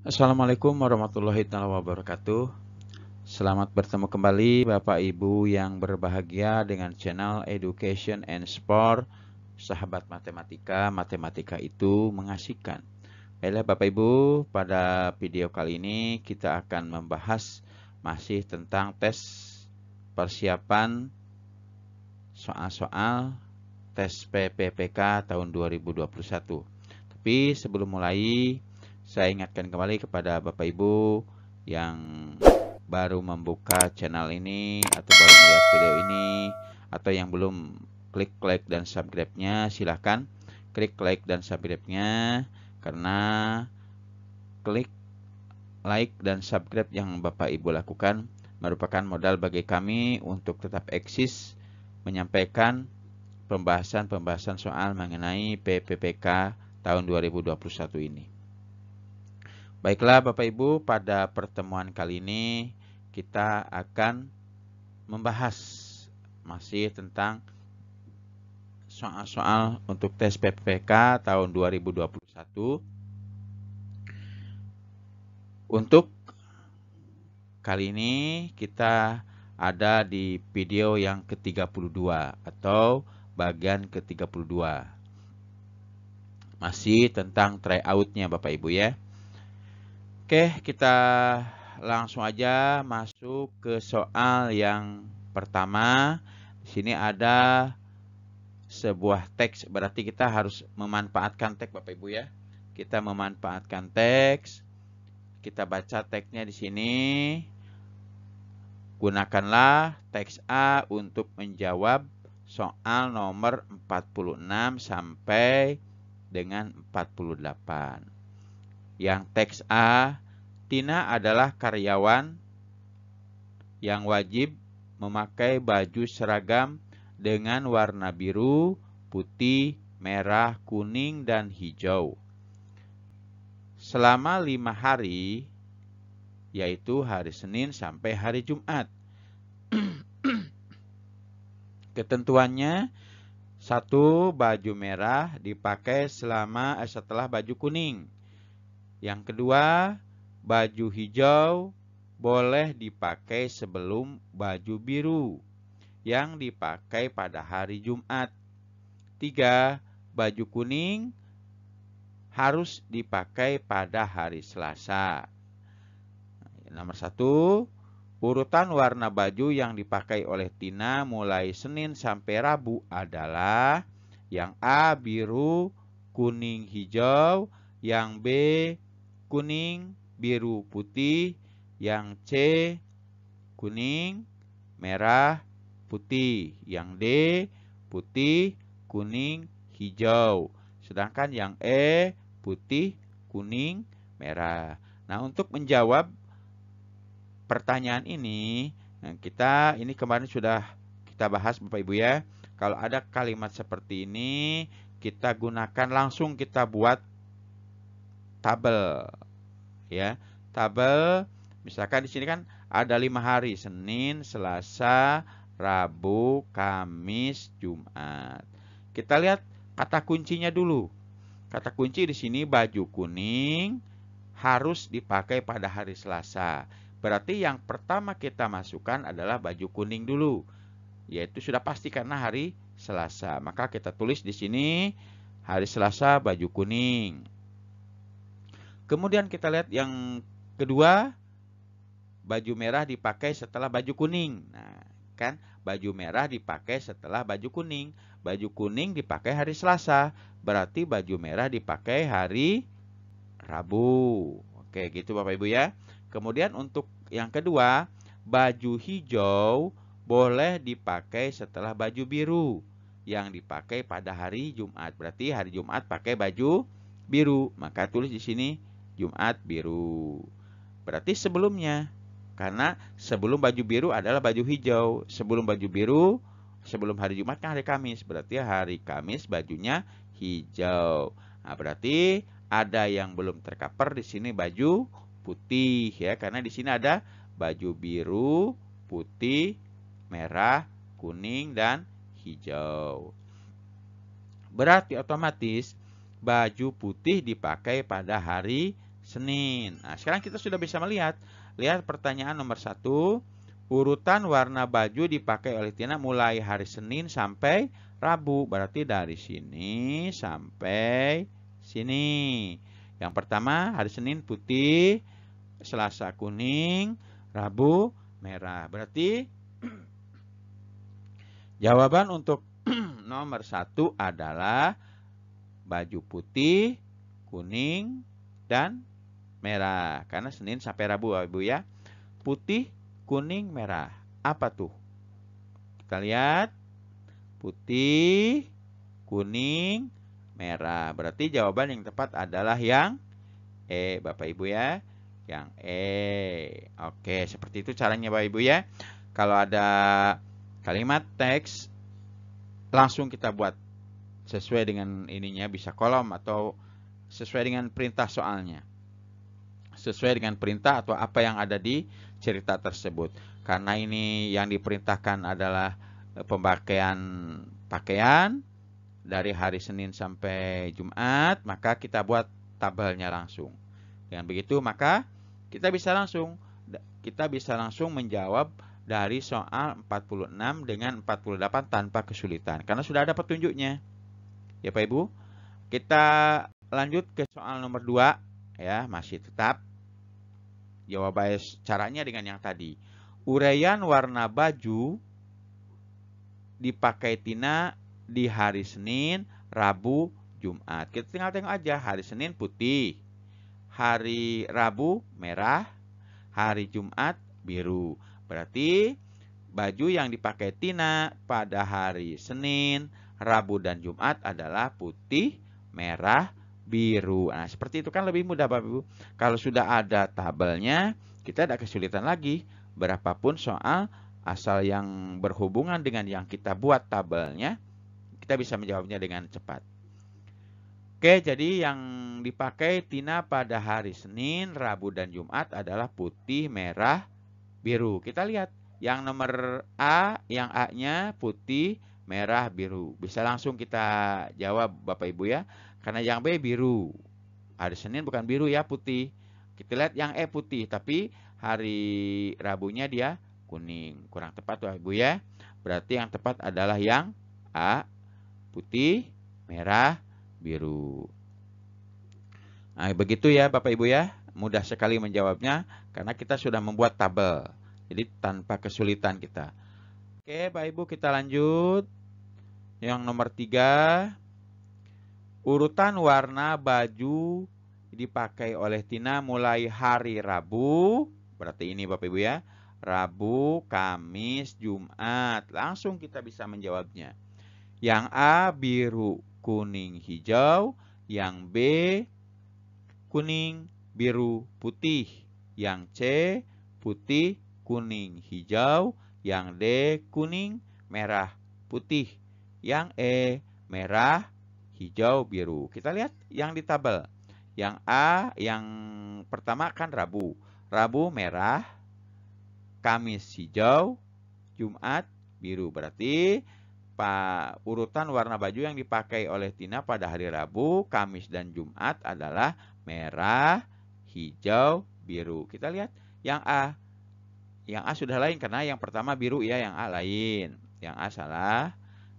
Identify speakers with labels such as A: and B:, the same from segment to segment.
A: Assalamualaikum warahmatullahi wabarakatuh. Selamat bertemu kembali Bapak Ibu yang berbahagia dengan channel Education and Sport. Sahabat matematika, matematika itu mengasihkan. Baiklah Bapak Ibu, pada video kali ini kita akan membahas masih tentang tes persiapan soal-soal tes PPPK tahun 2021. Tapi sebelum mulai, saya ingatkan kembali kepada Bapak Ibu yang baru membuka channel ini atau baru melihat video ini atau yang belum klik like dan subscribe-nya, silahkan klik like dan subscribe-nya, karena klik like dan subscribe yang Bapak Ibu lakukan merupakan modal bagi kami untuk tetap eksis menyampaikan pembahasan-pembahasan soal mengenai PPPK tahun 2021 ini. Baiklah Bapak Ibu, pada pertemuan kali ini kita akan membahas masih tentang soal-soal untuk tes PPPK tahun 2021. Untuk kali ini kita ada di video yang ke-32 atau bagian ke-32. Masih tentang tryout-nya Bapak Ibu ya. Oke, kita langsung aja masuk ke soal yang pertama. Di sini ada sebuah teks, berarti kita harus memanfaatkan teks Bapak Ibu ya. Kita memanfaatkan teks. Kita baca teksnya di sini. Gunakanlah teks A untuk menjawab soal nomor 46 sampai dengan 48. Yang teks A, Tina adalah karyawan yang wajib memakai baju seragam dengan warna biru, putih, merah, kuning, dan hijau selama 5 hari, yaitu hari Senin sampai hari Jumat. Ketentuannya, 1. Baju merah dipakai setelah baju kuning. Yang kedua, baju hijau boleh dipakai sebelum baju biru yang dipakai pada hari Jumat. 3. Baju kuning harus dipakai pada hari Selasa. Nomor 1, urutan warna baju yang dipakai oleh Tina mulai Senin sampai Rabu adalah yang A biru, kuning, hijau, yang B kuning, biru, putih, yang C kuning, merah, putih, yang D putih, kuning, hijau, sedangkan yang E putih, kuning, merah. Nah, untuk menjawab pertanyaan ini, ini kemarin sudah kita bahas Bapak Ibu ya. Kalau ada kalimat seperti ini, kita gunakan langsung, kita buat tabel ya. Tabel misalkan di sini kan ada 5 hari, Senin, Selasa, Rabu, Kamis, Jumat. Kita lihat kata kuncinya dulu. Kata kunci di sini baju kuning harus dipakai pada hari Selasa. Berarti yang pertama kita masukkan adalah baju kuning dulu, yaitu sudah pasti karena hari Selasa. Maka kita tulis di sini hari Selasa baju kuning. Kemudian kita lihat yang kedua, baju merah dipakai setelah baju kuning. Nah, kan baju merah dipakai setelah baju kuning. Baju kuning dipakai hari Selasa. Berarti baju merah dipakai hari Rabu. Oke, gitu Bapak Ibu ya. Kemudian untuk yang kedua, baju hijau boleh dipakai setelah baju biru yang dipakai pada hari Jumat. Berarti hari Jumat pakai baju biru. Maka tulis di sini Jumat biru. Berarti sebelumnya. Karena sebelum baju biru adalah baju hijau. Sebelum baju biru, sebelum hari Jumat kan hari Kamis. Berarti hari Kamis bajunya hijau. Nah, berarti ada yang belum tercover di sini baju putih ya. Karena di sini ada baju biru, putih, merah, kuning, dan hijau. Berarti otomatis baju putih dipakai pada hari Senin. Nah, sekarang kita sudah bisa melihat. Lihat pertanyaan nomor 1. Urutan warna baju dipakai oleh Tina mulai hari Senin sampai Rabu. Berarti dari sini sampai sini. Yang pertama hari Senin putih, Selasa kuning, Rabu merah. Berarti jawaban untuk nomor 1 adalah baju putih, kuning, dan merah. Karena Senin sampai Rabu, Ibu ya. Putih, kuning, merah. Apa tuh? Kita lihat. Putih, kuning, merah. Berarti jawaban yang tepat adalah yang E, Bapak Ibu ya. Yang E. Oke, seperti itu caranya Bapak Ibu ya. Kalau ada kalimat teks, langsung kita buat sesuai dengan ininya, bisa kolom atau sesuai dengan perintah soalnya. Sesuai dengan perintah atau apa yang ada di cerita tersebut. Karena ini yang diperintahkan adalah pemakaian pakaian dari hari Senin sampai Jumat, maka kita buat tabelnya langsung. Dengan begitu maka kita bisa langsung menjawab dari soal 46 dengan 48 tanpa kesulitan karena sudah ada petunjuknya. Ya Pak Ibu, kita lanjut ke soal nomor 2 ya, masih tetap jawaban caranya dengan yang tadi. Uraian warna baju dipakai Tina di hari Senin, Rabu, Jumat. Kita tinggal tengok aja, hari Senin putih, hari Rabu merah, hari Jumat biru. Berarti baju yang dipakai Tina pada hari Senin, Rabu, dan Jumat adalah putih, merah, biru. Nah, seperti itu kan lebih mudah Bapak Ibu. Kalau sudah ada tabelnya, kita tidak kesulitan lagi. Berapapun soal, asal yang berhubungan dengan yang kita buat tabelnya, kita bisa menjawabnya dengan cepat. Oke, jadi yang dipakai Tina pada hari Senin, Rabu, dan Jumat adalah putih, merah, biru. Kita lihat yang nomor A, yang A-nya putih, merah, biru. Bisa langsung kita jawab Bapak Ibu ya. Karena yang B biru. Hari Senin bukan biru ya, putih. Kita lihat yang E putih, tapi hari Rabunya dia kuning. Kurang tepat Bapak Ibu ya. Berarti yang tepat adalah yang A, putih, merah, biru. Nah, begitu ya Bapak Ibu ya. Mudah sekali menjawabnya karena kita sudah membuat tabel. Jadi tanpa kesulitan kita. Oke, Bapak Ibu kita lanjut. Yang nomor 3. Urutan warna baju dipakai oleh Tina mulai hari Rabu. Berarti ini Bapak Ibu ya. Rabu, Kamis, Jumat. Langsung kita bisa menjawabnya. Yang A biru, kuning, hijau. Yang B kuning, biru, putih. Yang C putih, kuning, hijau. Yang D kuning, merah, putih. Yang E merah, hijau, biru. Kita lihat yang di tabel. Yang A, yang pertama kan Rabu. Rabu merah, Kamis hijau, Jumat biru. Berarti urutan warna baju yang dipakai oleh Tina pada hari Rabu, Kamis, dan Jumat adalah merah, hijau, biru. Kita lihat yang A. Yang A sudah lain karena yang pertama biru ya, yang A lain. Yang A salah.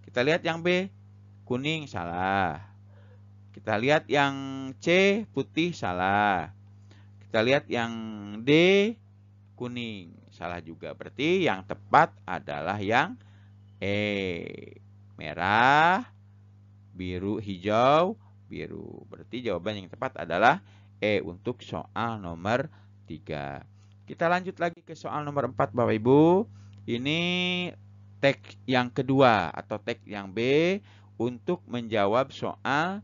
A: Kita lihat yang B, kuning salah. Kita lihat yang C, putih salah. Kita lihat yang D, kuning salah juga. Berarti yang tepat adalah yang E. Merah, biru, hijau, biru. Berarti jawaban yang tepat adalah E untuk soal nomor 3. Kita lanjut lagi ke soal nomor 4 Bapak Ibu. Ini teks yang kedua atau teks yang B untuk menjawab soal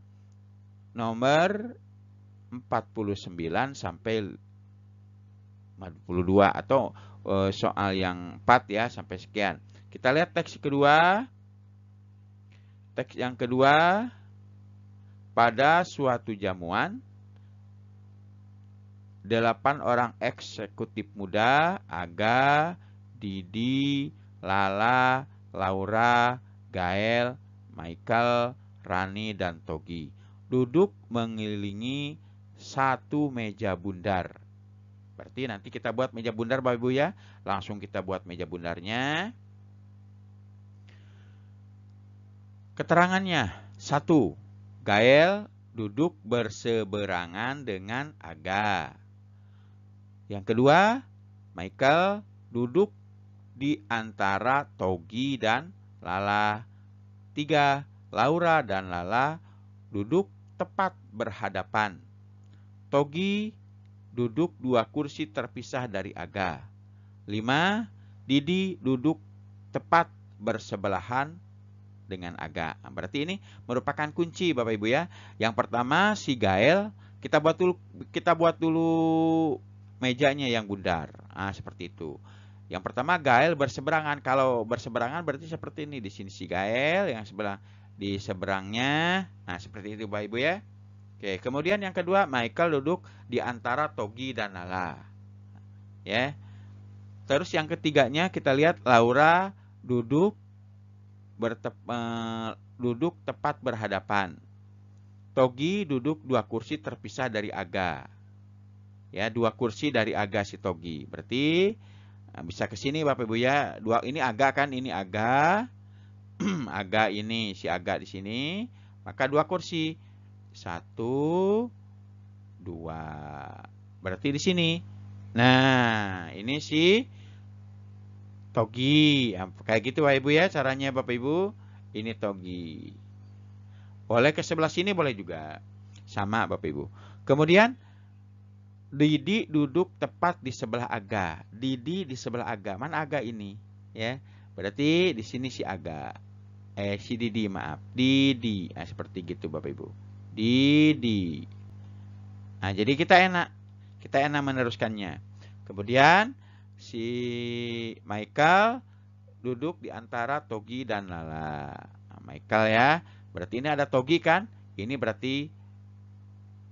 A: nomor 49 sampai 42 atau soal yang 4 ya sampai sekian. Kita lihat teks kedua. Teks yang kedua, pada suatu jamuan 8 orang eksekutif muda, Aga, Didi, Lala, Laura, Gael, Michael, Rani, dan Togi duduk mengelilingi 1 meja bundar. Berarti nanti kita buat meja bundar Bapak Ibu ya. Langsung kita buat meja bundarnya. Keterangannya. 1. Gael duduk berseberangan dengan Aga. Yang kedua, Michael duduk di antara Togi dan Lala. 3. Laura dan Lala duduk tepat berhadapan. Togi duduk 2 kursi terpisah dari Aga. 5. Didi duduk tepat bersebelahan dengan Aga. Berarti ini merupakan kunci Bapak Ibu ya. Yang pertama si Gael, kita buat dulu mejanya yang bundar. Nah, seperti itu. Yang pertama Gael berseberangan. Kalau berseberangan berarti seperti ini. Di sini si Gael, yang sebelah di seberangnya. Nah, seperti itu Bapak Ibu ya. Oke, kemudian yang kedua Michael duduk di antara Togi dan Lala. Ya. Terus yang ketiganya kita lihat Laura duduk tepat berhadapan. Togi duduk 2 kursi terpisah dari Aga. Ya, 2 kursi dari Aga si Togi. Berarti bisa ke sini Bapak Ibu ya. Ini Aga kan, ini Aga. Aga ini si Aga di sini. Maka 2 kursi. 1, 2. Berarti di sini. Nah, ini si Togi. Kayak gitu Bapak Ibu ya caranya Bapak Ibu. Ini Togi. Boleh ke sebelah sini boleh juga. Sama Bapak Ibu. Kemudian Didi duduk tepat di sebelah Aga. Didi di sebelah Aga. Mana Aga ini? Ya. Berarti di sini si Aga. Si Didi maaf. Didi. Nah, seperti gitu Bapak Ibu. Didi. Nah, jadi kita enak meneruskannya. Kemudian si Michael duduk di antara Togi dan Lala. Nah, Michael ya. Berarti ini ada Togi kan? Ini berarti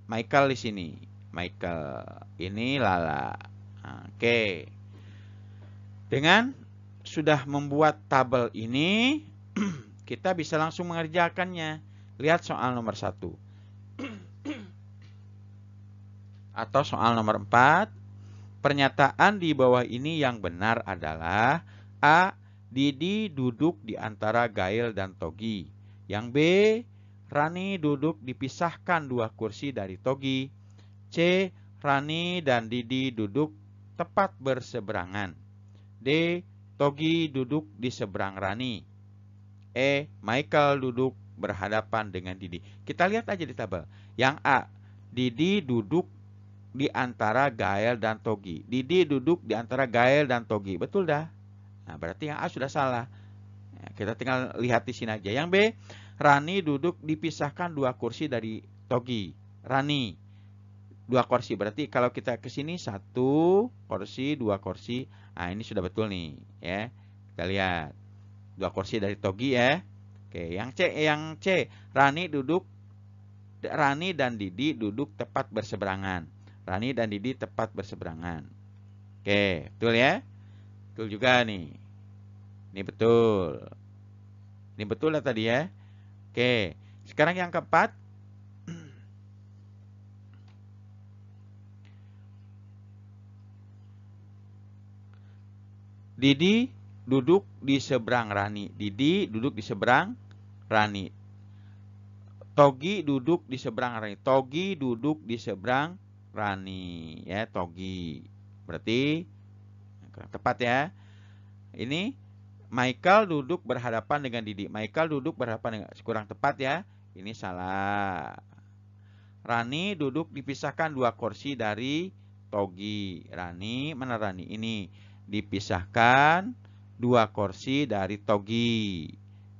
A: Michael di sini. Michael. Ini Lala. Nah, oke. Dengan sudah membuat tabel ini, kita bisa langsung mengerjakannya. Lihat soal nomor 1. Atau soal nomor 4. Pernyataan di bawah ini yang benar adalah A. Didi duduk di antara Gael dan Togi. Yang B. Rani duduk dipisahkan 2 kursi dari Togi. C. Rani dan Didi duduk tepat berseberangan. D. Togi duduk di seberang Rani. E. Michael duduk berhadapan dengan Didi. Kita lihat aja di tabel. Yang A. Didi duduk di antara Gael dan Togi. Didi duduk di antara Gael dan Togi. Betul dah. Nah, berarti yang A sudah salah. Nah, kita tinggal lihat di sini aja. Yang B. Rani duduk dipisahkan 2 kursi dari Togi. Rani 2 kursi. Berarti kalau kita ke sini 1 kursi, 2 kursi. Nah, ini sudah betul nih, ya. Kita lihat. 2 kursi dari Togi ya. Oke, yang C. Rani dan Didi duduk tepat berseberangan. Rani dan Didi tepat berseberangan. Oke, betul ya? Betul juga nih. Ini betul. Ini betul lah tadi ya. Oke, sekarang yang keempat. Didi duduk di seberang Rani. Didi duduk di seberang Rani. Togi duduk di seberang Rani. Togi duduk di seberang Rani. Ya, Togi. Berarti kurang tepat ya. Ini Michael duduk berhadapan dengan Didi. Michael duduk berhadapan dengan, kurang tepat ya. Ini salah. Rani duduk dipisahkan 2 kursi dari Togi. Rani, mana Rani? Ini dipisahkan 2 kursi dari Togi.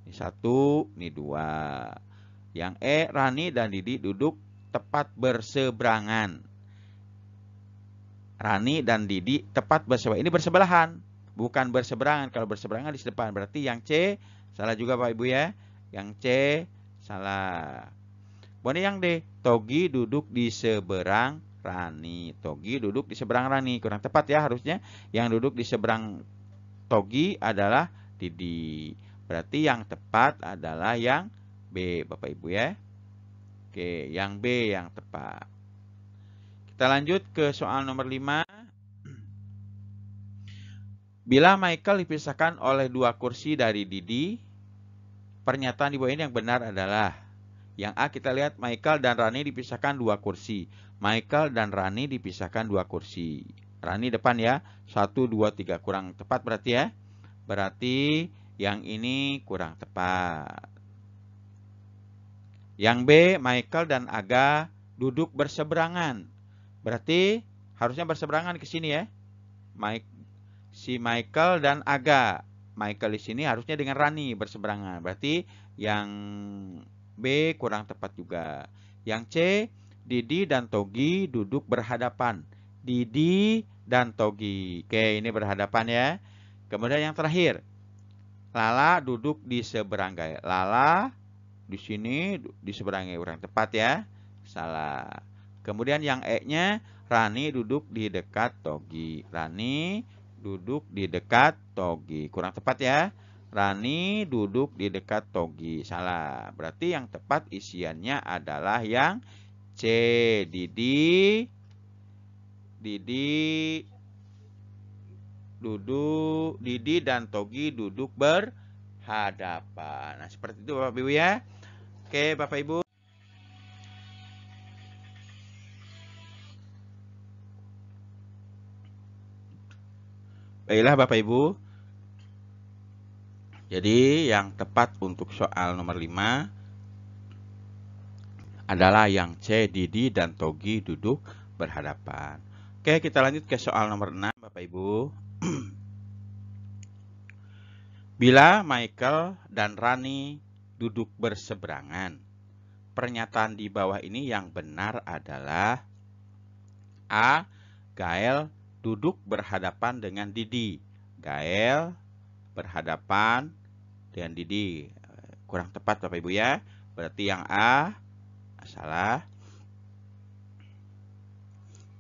A: Ini 1, ini 2. Yang E, Rani dan Didi duduk tepat berseberangan. Rani dan Didi tepat bersebelahan. Ini bersebelahan, bukan berseberangan. Kalau berseberangan di depan. Berarti yang C salah juga Pak Ibu ya. Yang C salah. Kemudian yang D, Togi duduk di seberang Rani. Togi duduk di seberang Rani. Kurang tepat ya harusnya. Yang duduk di seberang Togi adalah Didi. Berarti yang tepat adalah yang B Bapak Ibu ya. Oke, yang B yang tepat. Kita lanjut ke soal nomor 5. Bila Michael dipisahkan oleh 2 kursi dari Didi, pernyataan di bawah ini yang benar adalah yang A. Kita lihat Michael dan Rani dipisahkan 2 kursi. Michael dan Rani dipisahkan 2 kursi. Rani depan ya. 1, 2, 3. Kurang tepat berarti ya. Berarti yang ini kurang tepat. Yang B. Michael dan Aga duduk berseberangan. Berarti harusnya berseberangan ke sini ya. Si Michael dan Aga. Michael di sini harusnya dengan Rani berseberangan. Berarti yang B kurang tepat juga. Yang C, Didi dan Togi duduk berhadapan. Didi dan Togi. Oke, ini berhadapan ya. Kemudian yang terakhir, Lala duduk di seberang Gael. Lala di sini di seberang Gael. Kurang tepat ya. Salah. Kemudian yang E-nya, Rani duduk di dekat Togi. Rani duduk di dekat Togi. Kurang tepat ya. Rani duduk di dekat Togi. Salah. Berarti yang tepat isiannya adalah yang C. Didi dan Togi duduk berhadapan. Nah, seperti itu Bapak Ibu ya. Oke, Bapak Ibu. Baiklah Bapak Ibu. Jadi yang tepat untuk soal nomor 5 adalah yang C, Didi dan Togi duduk berhadapan. Oke, kita lanjut ke soal nomor 6 Bapak Ibu. Bila Michael dan Rani duduk berseberangan, pernyataan di bawah ini yang benar adalah A. Gael duduk berhadapan dengan Didi. Gael berhadapan dengan Didi. Kurang tepat Bapak Ibu ya. Berarti yang A salah.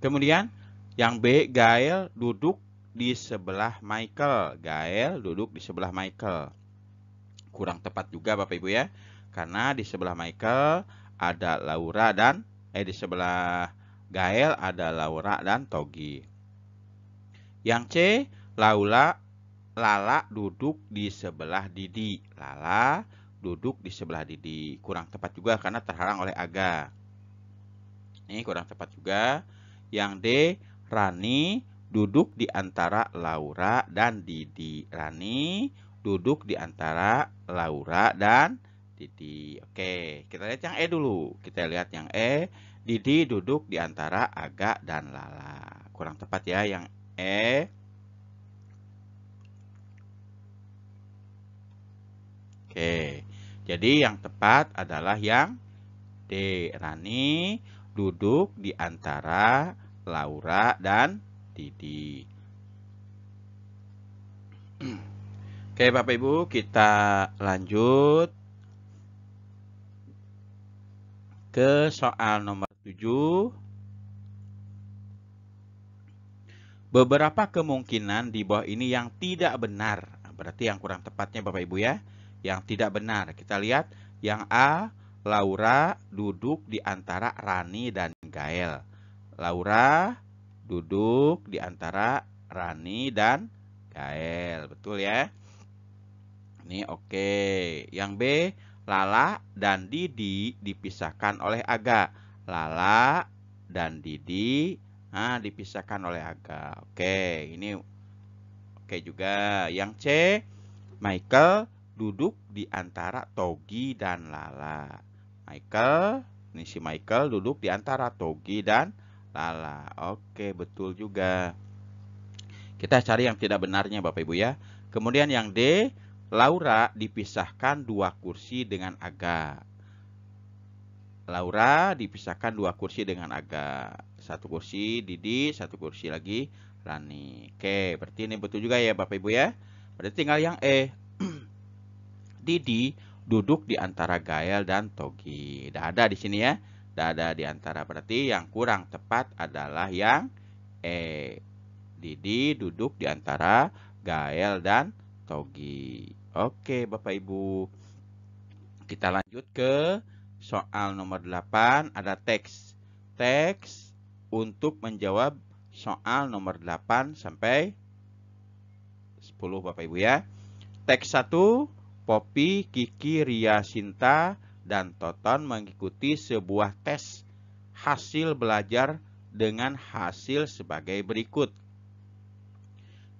A: Kemudian yang B, Gael duduk di sebelah Michael. Gael duduk di sebelah Michael. Kurang tepat juga Bapak Ibu ya. Karena di sebelah Michael ada Laura dan di sebelah Gael ada Laura dan Togi. Yang C, Lala duduk di sebelah Didi. Lala duduk di sebelah Didi. Kurang tepat juga karena terhalang oleh Aga. Ini kurang tepat juga. Yang D, Rani duduk di antara Laura dan Didi. Rani duduk di antara Laura dan Didi. Oke, kita lihat yang E dulu. Kita lihat yang E, Didi duduk di antara Aga dan Lala. Kurang tepat ya yang E. Oke, jadi yang tepat adalah yang D. Rani duduk di antara Laura dan Didi. Oke Bapak Ibu, kita lanjut ke soal nomor 7. Beberapa kemungkinan di bawah ini yang tidak benar. Berarti yang kurang tepatnya Bapak Ibu ya. Yang tidak benar. Kita lihat yang A, Laura duduk di antara Rani dan Gael. Laura duduk di antara Rani dan Gael. Betul ya? Ini oke. Yang B, Lala dan Didi dipisahkan oleh Aga. Lala dan Didi dipisahkan oleh Aga. Oke, ini oke juga. Yang C, Michael duduk di antara Togi dan Lala. Ini si Michael duduk di antara Togi dan Lala. Oke, betul juga. Kita cari yang tidak benarnya Bapak Ibu ya. Kemudian yang D, Laura dipisahkan 2 kursi dengan Aga. Laura dipisahkan 2 kursi dengan Aga. 1 kursi Didi, 1 kursi lagi Rani. Oke, berarti ini betul juga ya Bapak Ibu ya. Berarti tinggal yang E. Didi duduk di antara Gael dan Togi. Tidak ada di sini ya. Tidak ada di antara. Berarti yang kurang tepat adalah yang E. Didi duduk di antara Gael dan Togi. Oke Bapak Ibu. Kita lanjut ke soal nomor 8. Ada teks. Teks untuk menjawab soal nomor 8 sampai 10 Bapak Ibu ya. Teks 1, Poppy, Kiki, Ria, Sinta, dan Toton mengikuti sebuah tes hasil belajar dengan hasil sebagai berikut.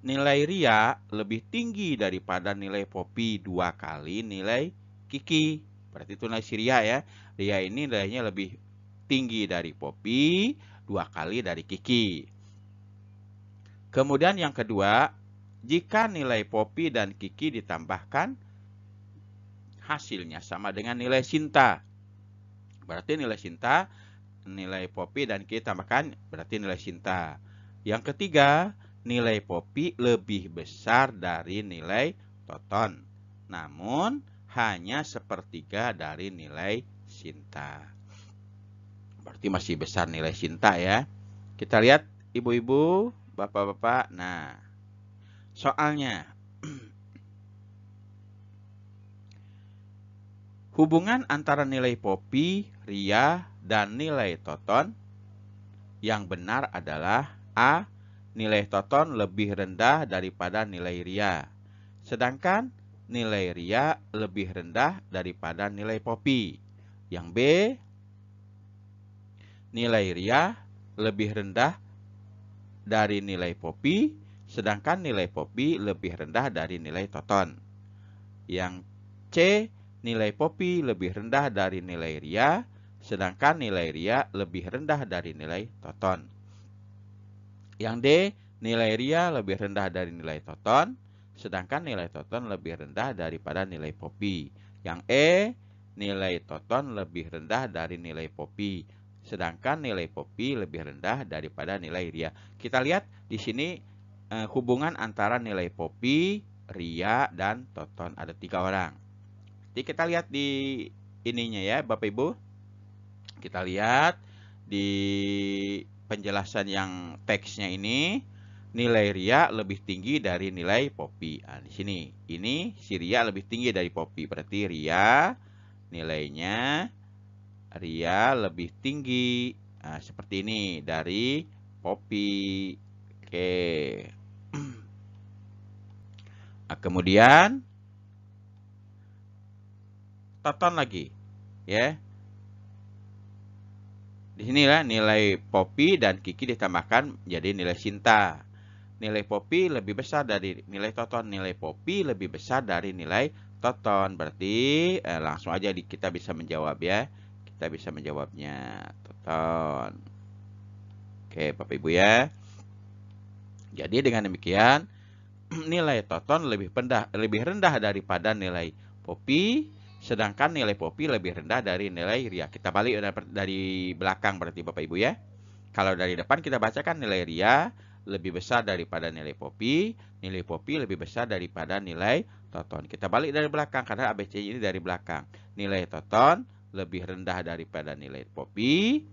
A: Nilai Ria lebih tinggi daripada nilai Poppy 2 kali nilai Kiki. Berarti itu nilai si Ria ya. Ria ini nilainya lebih tinggi dari Poppy 2 kali dari Kiki. Kemudian yang kedua, jika nilai Poppy dan Kiki ditambahkan, hasilnya sama dengan nilai Sinta. Berarti nilai Sinta, nilai Poppy dan Kiki tambahkan, berarti nilai Sinta. Yang ketiga, nilai Poppy lebih besar dari nilai Toton. Namun, hanya sepertiga dari nilai Sinta. Berarti masih besar nilai Sinta ya. Kita lihat ibu-ibu, bapak-bapak. Nah, soalnya. Hubungan antara nilai Poppy, Ria, dan nilai Toton yang benar adalah A. Nilai Toton lebih rendah daripada nilai Ria. Sedangkan nilai Ria lebih rendah daripada nilai Poppy. Yang B. Nilai Ria lebih rendah dari nilai Poppy, sedangkan nilai Poppy lebih rendah dari nilai Toton. Yang C. Nilai Poppy lebih rendah dari nilai Ria, sedangkan nilai Ria lebih rendah dari nilai Toton. Yang D. Nilai Ria lebih rendah dari nilai Toton, sedangkan nilai Toton lebih rendah daripada nilai Poppy. Yang E. Nilai Toton lebih rendah dari nilai Poppy, sedangkan nilai Poppy lebih rendah daripada nilai Ria. Kita lihat di sini hubungan antara nilai Poppy, Ria, dan Toton. Ada 3 orang. Jadi kita lihat di ininya ya Bapak Ibu. Kita lihat di penjelasan yang teksnya ini, nilai Ria lebih tinggi dari nilai Poppy. Nah, di sini ini si Ria lebih tinggi dari Poppy. Berarti Ria nilainya lebih tinggi. Nah, seperti ini dari Poppy. Oke. Nah, kemudian Toton lagi, ya. Di sini lah nilai Poppy dan Kiki ditambahkan jadi nilai Sinta. Nilai Poppy lebih besar dari nilai Toton. Nilai Poppy lebih besar dari nilai Toton. Berarti langsung aja kita bisa menjawab ya. Kita bisa menjawabnya Toton. Oke, Bapak Ibu ya. Jadi dengan demikian nilai Toton lebih rendah daripada nilai Poppy. Sedangkan nilai Poppy lebih rendah dari nilai Ria. Kita balik dari belakang berarti Bapak Ibu ya. Kalau dari depan kita bacakan nilai Ria lebih besar daripada nilai Poppy. Nilai Poppy lebih besar daripada nilai Toton. Kita balik dari belakang karena ABC ini dari belakang. Nilai Toton lebih rendah daripada nilai Poppy.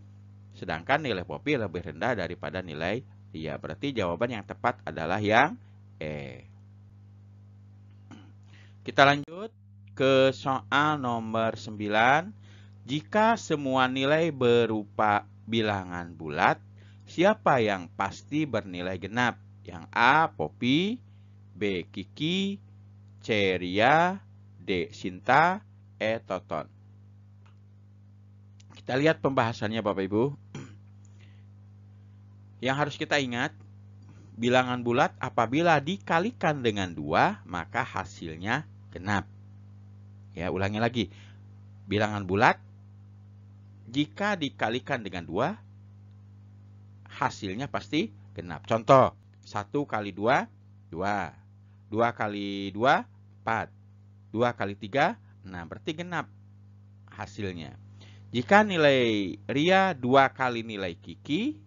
A: Sedangkan nilai Poppy lebih rendah daripada nilai Ria. Berarti jawaban yang tepat adalah yang E. Kita lanjut ke soal nomor 9. Jika semua nilai berupa bilangan bulat, siapa yang pasti bernilai genap? Yang A. Poppy, B. Kiki, C. Ria, D. Sinta, E. Toton. Kita lihat pembahasannya Bapak Ibu. Yang harus kita ingat, bilangan bulat apabila dikalikan dengan 2, maka hasilnya genap. Ya, ulangi lagi. Bilangan bulat jika dikalikan dengan 2, hasilnya pasti genap. Contoh, 1 kali 2, 2. 2 kali 2, 4. 2 kali 3, 6. Berarti genap hasilnya. Jika nilai Ria 2 kali nilai Kiki,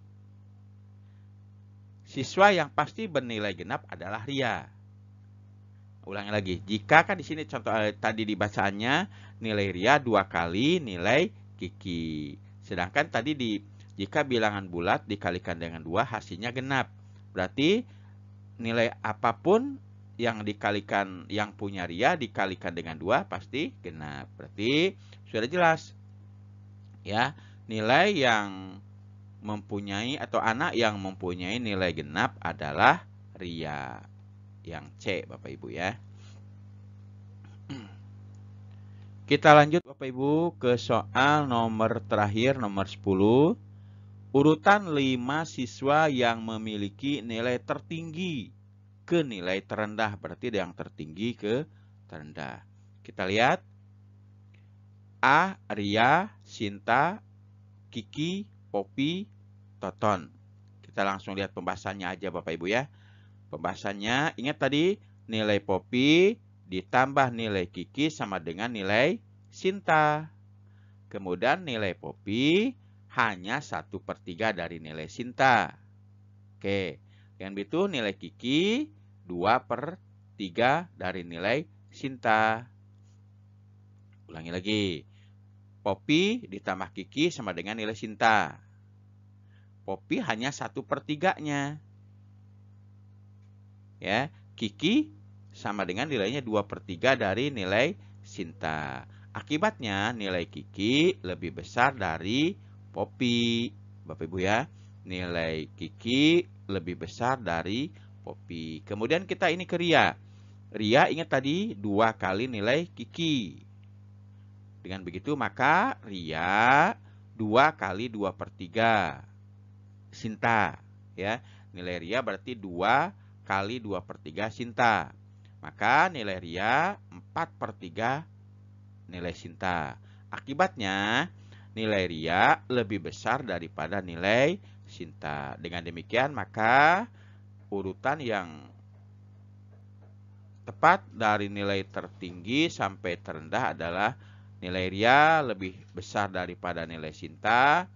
A: siswa yang pasti bernilai genap adalah Ria. Ulangi lagi. Jika kan di sini contoh tadi di bacaannya nilai Ria 2 kali nilai Kiki. Sedangkan tadi jika bilangan bulat dikalikan dengan 2 hasilnya genap. Berarti nilai apapun yang dikalikan yang punya Ria dikalikan dengan 2 pasti genap. Berarti sudah jelas. Ya, nilai yang mempunyai atau anak yang mempunyai nilai genap adalah Ria. Yang C, Bapak Ibu ya. Kita lanjut Bapak Ibu ke soal nomor terakhir, nomor 10. Urutan 5 siswa yang memiliki nilai tertinggi ke nilai terendah. Berarti yang tertinggi ke terendah. Kita lihat. A. Ria, Sinta, Kiki, Popi, Toton. Kita langsung lihat pembahasannya aja Bapak Ibu ya. Pembahasannya, ingat tadi nilai Popi ditambah nilai Kiki sama dengan nilai Sinta. Kemudian nilai Popi hanya 1/3 dari nilai Sinta. Oke, dengan begitu nilai Kiki 2/3 dari nilai Sinta. Ulangi lagi. Popi ditambah Kiki sama dengan nilai Sinta. Popi hanya 1/3-nya. Ya, Kiki sama dengan nilainya 2/3 dari nilai Sinta. Akibatnya nilai Kiki lebih besar dari Popi. Bapak Ibu ya, nilai Kiki lebih besar dari Popi. Kemudian kita ini ke Ria. Ria ingat tadi 2 kali nilai Kiki. Dengan begitu maka Ria 2 kali 2/3 Sinta. Ya, nilai Ria berarti 2 kali 2/3 Sinta. Maka nilai Ria 4/3 nilai Sinta. Akibatnya nilai Ria lebih besar daripada nilai Sinta. Dengan demikian maka urutan yang tepat dari nilai tertinggi sampai terendah adalah nilai Ria lebih besar daripada nilai Sinta.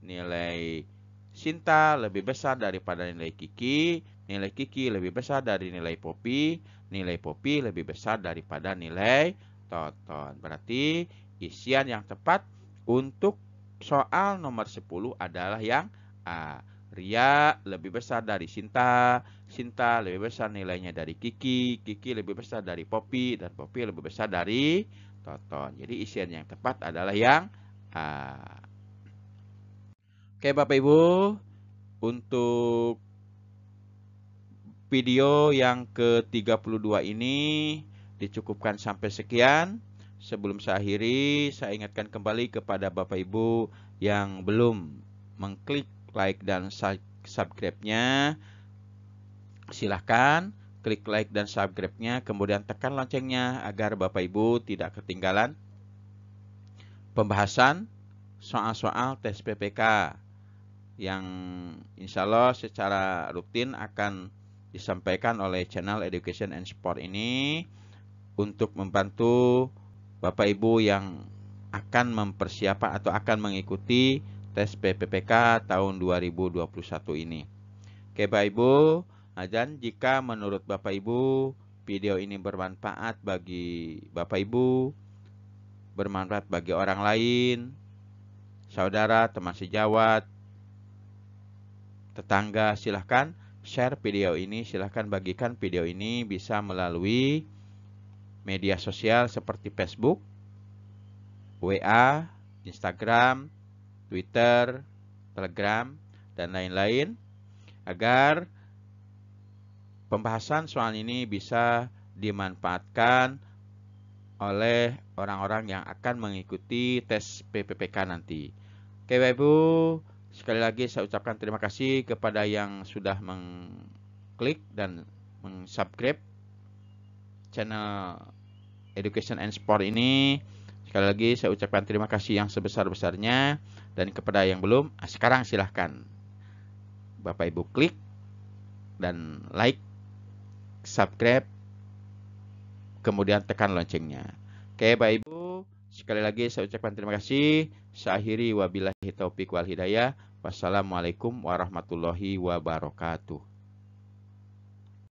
A: Nilai Sinta lebih besar daripada nilai Kiki. Nilai Kiki lebih besar dari nilai Popi. Nilai Popi lebih besar daripada nilai Toton. Berarti isian yang tepat untuk soal nomor 10 adalah yang A. Ria lebih besar dari Sinta. Sinta lebih besar nilainya dari Kiki. Kiki lebih besar dari Popi. Dan Popi lebih besar dari Toton. Jadi isian yang tepat adalah yang A. Oke Bapak Ibu, untuk video yang ke-32 ini dicukupkan sampai sekian. Sebelum saya akhiri, saya ingatkan kembali kepada Bapak Ibu yang belum mengklik like dan subscribe-nya. Silahkan klik like dan subscribe-nya, kemudian tekan loncengnya agar Bapak Ibu tidak ketinggalan pembahasan soal-soal tes PPK yang insya Allah secara rutin akan disampaikan oleh channel Education and Sport ini untuk membantu Bapak Ibu yang akan mempersiapkan atau akan mengikuti tes PPK tahun 2021 ini. Oke Bapak Ibu, dan jika menurut Bapak Ibu video ini bermanfaat bagi Bapak Ibu, bermanfaat bagi orang lain, saudara, teman sejawat, tetangga, silahkan share video ini, silahkan bagikan video ini bisa melalui media sosial seperti Facebook, WA, Instagram, Twitter, Telegram, dan lain-lain agar pembahasan soal ini bisa dimanfaatkan oleh orang-orang yang akan mengikuti tes PPPK nanti. Oke Bapak Ibu, sekali lagi saya ucapkan terima kasih kepada yang sudah mengklik dan mensubscribe channel Education and Sport ini. Sekali lagi saya ucapkan terima kasih yang sebesar-besarnya. Dan kepada yang belum, sekarang silahkan Bapak Ibu klik dan like, subscribe, kemudian tekan loncengnya. Oke Bapak Ibu, sekali lagi saya ucapkan terima kasih. Saya akhiri wabillahi taufik wal hidayah. Wassalamualaikum warahmatullahi wabarakatuh.